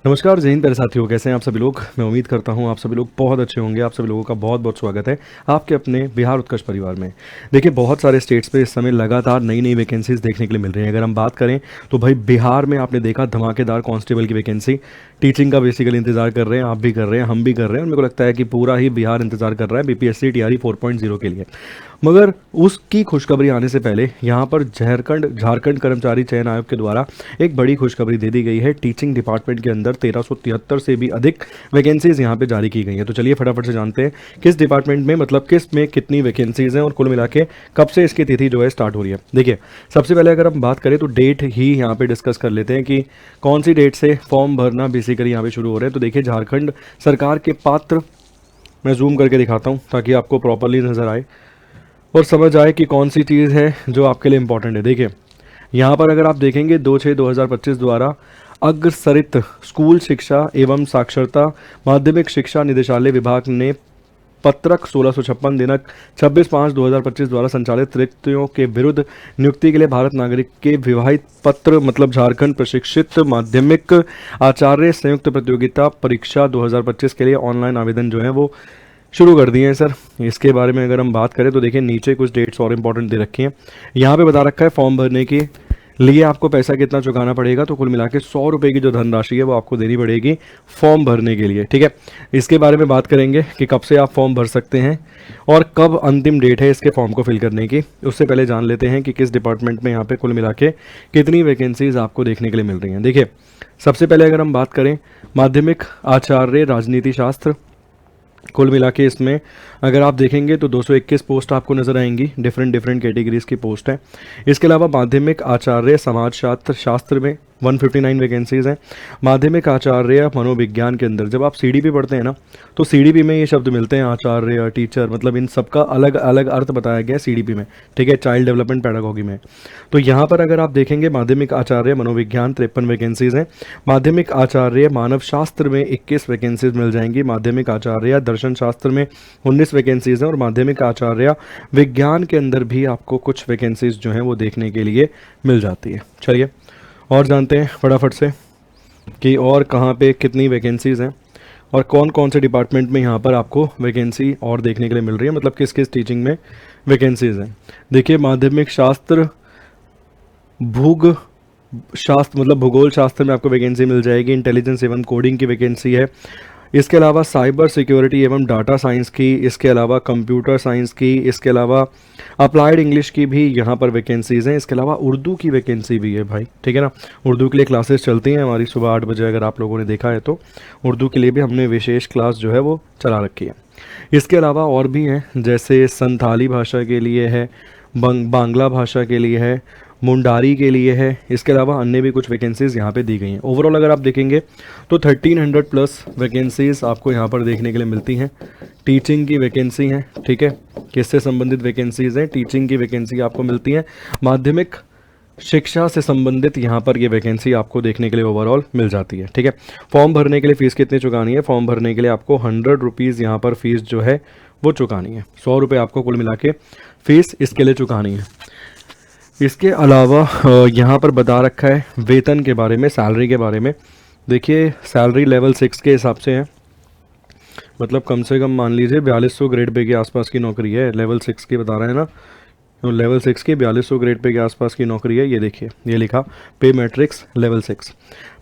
नमस्कार जय हिंद प्यारे साथियों, कैसे हैं आप सभी लोग। मैं उम्मीद करता हूं आप सभी लोग बहुत अच्छे होंगे। आप सभी लोगों का बहुत बहुत स्वागत है आपके अपने बिहार उत्कर्ष परिवार में। देखिए, बहुत सारे स्टेट्स पे इस समय लगातार नई नई वैकेंसीज देखने के लिए मिल रही हैं। अगर हम बात करें तो भाई बिहार में आपने देखा धमाकेदार कांस्टेबल की वैकेंसी। टीचिंग का बेसिकली इंतजार कर रहे हैं, आप भी कर रहे हैं, हम भी कर रहे हैं, और मेरे को लगता है कि पूरा ही बिहार इंतजार कर रहा है बीपीएससी टीआरई 4.0 के लिए। मगर उसकी खुशखबरी आने से पहले यहाँ पर झारखंड झारखंड कर्मचारी चयन आयोग के द्वारा एक बड़ी खुशखबरी दे दी गई है। टीचिंग डिपार्टमेंट के अंदर 1373 से भी अधिक वैकेंसीज यहाँ पे जारी की गई हैं। तो चलिए फटाफट से जानते हैं किस डिपार्टमेंट में, मतलब किस में कितनी वैकेंसीज हैं और कुल मिला के कब से इसकी तिथि जो है स्टार्ट हो रही है। देखिए, सबसे पहले अगर हम बात करें तो डेट ही यहाँ पे डिस्कस कर लेते हैं कि कौन सी डेट से फॉर्म भरना बेसिकली यहाँ पे शुरू हो रहे हैं। तो देखिए, झारखंड सरकार के पात्र, मैं जूम करके दिखाता हूँ ताकि आपको प्रॉपरली नजर आए और समझ आए कि कौन सी चीज़ है जो आपके लिए इंपॉर्टेंट है। देखिए, यहाँ पर अगर आप देखेंगे 2/6/2025 द्वारा अग्रसरित स्कूल शिक्षा एवं साक्षरता माध्यमिक शिक्षा निदेशालय विभाग ने पत्रक 1656 दिनांक 26/5/2025 द्वारा संचालित रिक्तियों के विरुद्ध नियुक्ति के लिए भारत नागरिक के विवाहित पत्र मतलब झारखंड प्रशिक्षित माध्यमिक आचार्य संयुक्त प्रतियोगिता परीक्षा 2025 के लिए ऑनलाइन आवेदन जो है वो शुरू कर दिए हैं सर। इसके बारे में अगर हम बात करें तो देखिए, नीचे कुछ डेट्स और इंपॉर्टेंट दे रखी हैं। यहाँ पे बता रखा है फॉर्म भरने के लिए आपको पैसा कितना चुकाना पड़ेगा। तो कुल मिला के 100 रुपये की जो धनराशि है वो आपको देनी पड़ेगी फॉर्म भरने के लिए, ठीक है। इसके बारे में बात करेंगे कि कब से आप फॉर्म भर सकते हैं और कब अंतिम डेट है इसके फॉर्म को फिल करने की। उससे पहले जान लेते हैं कि किस डिपार्टमेंट में यहाँ पे कुल मिला के कितनी वैकेंसीज आपको देखने के लिए मिल रही हैं। देखिए, सबसे पहले अगर हम बात करें माध्यमिक आचार्य राजनीति शास्त्र, कुल मिला के इसमें अगर आप देखेंगे तो 221 पोस्ट आपको नजर आएंगी। डिफरेंट कैटेगरीज की पोस्ट है। इसके अलावा माध्यमिक आचार्य समाज शास्त्र में 159 वैकेंसीज हैं। माध्यमिक आचार्य मनोविज्ञान के अंदर जब आप सीडीपी पढ़ते हैं ना, तो सीडीपी में ये शब्द मिलते हैं आचार्य, टीचर, मतलब इन सबका अलग अलग अर्थ बताया गया है सीडीपी में, ठीक है, चाइल्ड डेवलपमेंट पैडागोगी में। तो यहाँ पर अगर आप देखेंगे माध्यमिक आचार्य मनोविज्ञान 53 वैकेंसीज हैं। माध्यमिक आचार्य मानव शास्त्र में 21 वैकेंसीज मिल जाएंगी। माध्यमिक आचार्य दर्शन शास्त्र में 19 वैकेंसीज हैं और माध्यमिक आचार्य विज्ञान के अंदर भी आपको कुछ वैकेंसीज जो हैं वो देखने के लिए मिल जाती है। चलिए और जानते हैं फटाफट से कि और कहाँ पे कितनी वैकेंसीज़ हैं और कौन कौन से डिपार्टमेंट में यहाँ पर आपको वैकेंसी और देखने के लिए मिल रही है, मतलब किस किस टीचिंग में वैकेंसीज़ हैं। देखिए, माध्यमिक शास्त्र भूग शास्त्र मतलब भूगोल शास्त्र में आपको वैकेंसी मिल जाएगी। इंटेलिजेंस एवं कोडिंग की वैकेंसी है। इसके अलावा साइबर सिक्योरिटी एवं डाटा साइंस की, इसके अलावा कंप्यूटर साइंस की, इसके अलावा अप्लाइड इंग्लिश की भी यहाँ पर वैकेंसीज़ हैं। इसके अलावा उर्दू की वैकेंसी भी है भाई, ठीक है ना। उर्दू के लिए क्लासेस चलती हैं हमारी सुबह 8 बजे, अगर आप लोगों ने देखा है तो उर्दू के लिए भी हमने विशेष क्लास जो है वो चला रखी है। इसके अलावा और भी हैं, जैसे संथाली भाषा के लिए है, बांग्ला भाषा के लिए है, मुंडारी के लिए है। इसके अलावा अन्य भी कुछ वैकेंसीज़ यहाँ पे दी गई हैं। ओवरऑल अगर आप देखेंगे तो 1300 प्लस वैकेंसीज़ आपको यहाँ पर देखने के लिए मिलती हैं। टीचिंग की वैकेंसी हैं, ठीक है, किससे संबंधित वैकेंसीज़ हैं, टीचिंग की वैकेंसी आपको मिलती हैं। माध्यमिक शिक्षा से संबंधित यहाँ पर ये वैकेंसी आपको देखने के लिए ओवरऑल मिल जाती है, ठीक है। फॉर्म भरने के लिए फ़ीस कितनी चुकानी है? फॉर्म भरने के लिए आपको 100 रुपीज़ यहाँ पर फ़ीस जो है वो चुकानी है। 100 रुपये आपको कुल मिला के फ़ीस इसके लिए चुकानी है। इसके अलावा यहाँ पर बता रखा है वेतन के बारे में, सैलरी के बारे में। देखिए, सैलरी लेवल 6 के हिसाब से है, मतलब कम से कम मान लीजिए 4200 ग्रेड पे के आसपास की नौकरी है। लेवल 6 की बता रहे हैं ना, तो लेवल 6 की 4200 ग्रेड पे के आसपास की नौकरी है। ये देखिए, ये लिखा पे मैट्रिक्स लेवल 6।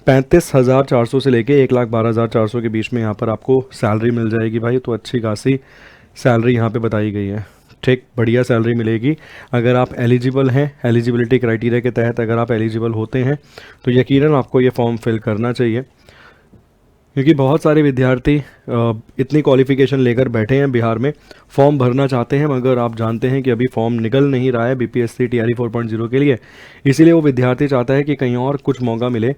35,400 से लेके 1,12,400 के बीच में यहाँ पर आपको सैलरी मिल जाएगी भाई। तो अच्छी खासी सैलरी यहाँ पे बताई गई है, ठीक, बढ़िया सैलरी मिलेगी। अगर आप एलिजिबल हैं, एलिजिबिलिटी क्राइटेरिया के तहत अगर आप एलिजिबल होते हैं तो यकीनन आपको ये फॉर्म फिल करना चाहिए, क्योंकि बहुत सारे विद्यार्थी इतनी क्वालिफिकेशन लेकर बैठे हैं बिहार में, फॉर्म भरना चाहते हैं, मगर आप जानते हैं कि अभी फॉर्म निकल नहीं रहा है बीपीएससी टीआरई 4.0 के लिए। इसीलिए वो विद्यार्थी चाहता है कि कहीं और कुछ मौका मिले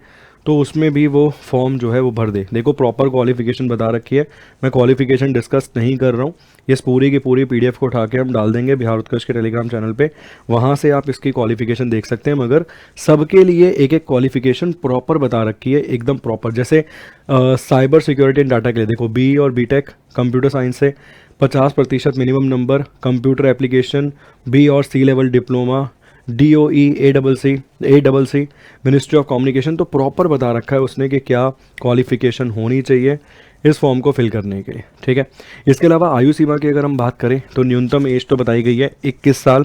तो उसमें भी वो फॉर्म जो है वो भर दे। देखो, प्रॉपर क्वालिफिकेशन बता रखी है, मैं क्वालिफिकेशन डिस्कस नहीं कर रहा हूँ। इस पूरी की पूरी पीडीएफ को उठा के हम डाल देंगे बिहार उत्कर्ष के टेलीग्राम चैनल पे, वहाँ से आप इसकी क्वालिफिकेशन देख सकते हैं। मगर सबके लिए एक एक क्वालिफिकेशन प्रॉपर बता रखी है, एकदम प्रॉपर। जैसे साइबर सिक्योरिटी एंड डाटा के लिए देखो, बी और बीटेक कंप्यूटर साइंस से 50% minimum number, computer application B और C level diploma, DOE ACC ministry of communication. तो प्रॉपर बता रखा है उसने कि क्या क्वालिफिकेशन होनी चाहिए इस फॉर्म को फिल करने के लिए, ठीक है। इसके अलावा आयु सीमा की अगर हम बात करें तो न्यूनतम एज तो बताई गई है 21 साल,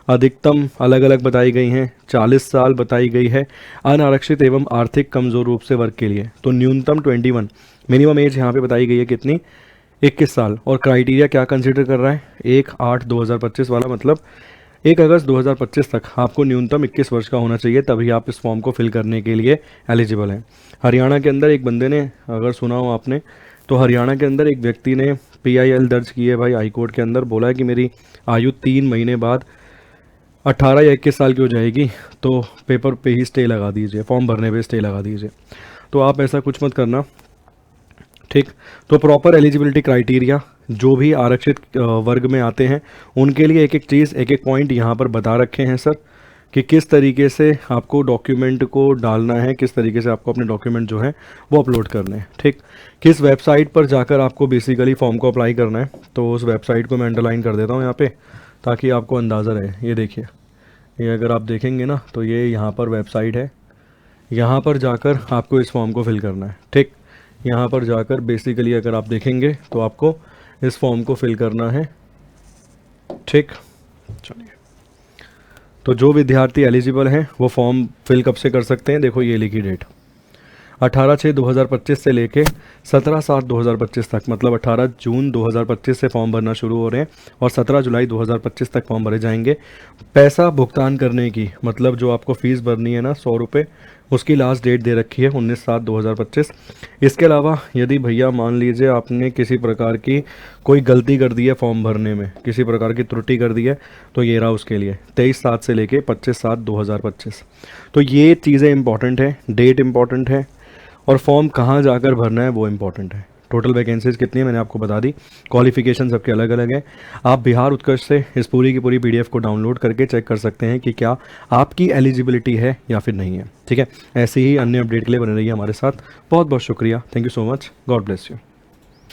अधिकतम अलग अलग बताई गई हैं, 40 साल बताई गई है अनारक्षित एवं आर्थिक कमज़ोर रूप से वर्ग के लिए। तो न्यूनतम 21, मिनिमम एज यहाँ पे बताई गई है कितनी, 21 साल। और क्राइटेरिया क्या कंसिडर कर रहा है, 1/8/2025 वाला, मतलब 1 अगस्त 2025 तक आपको न्यूनतम 21 वर्ष का होना चाहिए, तभी आप इस फॉर्म को फिल करने के लिए एलिजिबल हैं। हरियाणा के अंदर एक बंदे ने, अगर सुना हो आपने, तो हरियाणा के अंदर एक व्यक्ति ने PIL दर्ज की है भाई हाई कोर्ट के अंदर, बोला है कि मेरी आयु 3 महीने बाद 18 या 21 साल की हो जाएगी, तो पेपर पे ही स्टे लगा दीजिए, फॉर्म भरने पे स्टे लगा दीजिए। तो आप ऐसा कुछ मत करना, ठीक। तो प्रॉपर एलिजिबिलिटी क्राइटेरिया जो भी आरक्षित वर्ग में आते हैं उनके लिए एक एक चीज़, एक एक पॉइंट यहाँ पर बता रखे हैं सर, कि किस तरीके से आपको डॉक्यूमेंट को डालना है, किस तरीके से आपको अपने डॉक्यूमेंट जो है वो अपलोड करने हैं, ठीक। किस वेबसाइट पर जाकर आपको बेसिकली फॉर्म को अप्लाई करना है, तो उस वेबसाइट को मैं अंडरलाइन कर देता हूँ यहाँ पे, ताकि आपको अंदाज़ा रहे। ये देखिए, ये अगर आप देखेंगे ना तो ये यहाँ पर वेबसाइट है, यहाँ पर जाकर आपको इस फॉर्म को फिल करना है, ठीक। यहाँ पर जाकर बेसिकली अगर आप देखेंगे तो आपको इस फॉर्म को फिल करना है, ठीक। चलिए, तो जो विद्यार्थी एलिजिबल हैं वो फॉर्म फिल कब से कर सकते हैं, देखो ये लिखी डेट, 18/6/2025 से लेके 17/7/2025 तक, मतलब 18 जून 2025 से फॉर्म भरना शुरू हो रहे हैं और 17 जुलाई 2025 तक फॉर्म भरे जाएंगे। पैसा भुगतान करने की, मतलब जो आपको फ़ीस भरनी है ना 100 रुपये, उसकी लास्ट डेट दे रखी है 19/7/2025। इसके अलावा यदि भैया मान लीजिए आपने किसी प्रकार की कोई गलती कर दी है फॉर्म भरने में, किसी प्रकार की त्रुटि कर दी है, तो ये रहा उसके लिए 23/7 से लेके 25/7/2025। तो ये चीज़ें इंपॉर्टेंट है, डेट इंपॉर्टेंट है, और फॉर्म कहाँ जाकर भरना है वो इम्पॉर्टेंट है। टोटल वैकेंसीज कितनी है मैंने आपको बता दी, क्वालिफिकेशन सबके अलग अलग है। आप बिहार उत्कर्ष से इस पूरी की पूरी PDF को डाउनलोड करके चेक कर सकते हैं कि क्या आपकी एलिजिबिलिटी है या फिर नहीं है, ठीक है। ऐसे ही अन्य अपडेट के लिए बने रहिए हमारे साथ। बहुत बहुत शुक्रिया, thank you so much, God bless you.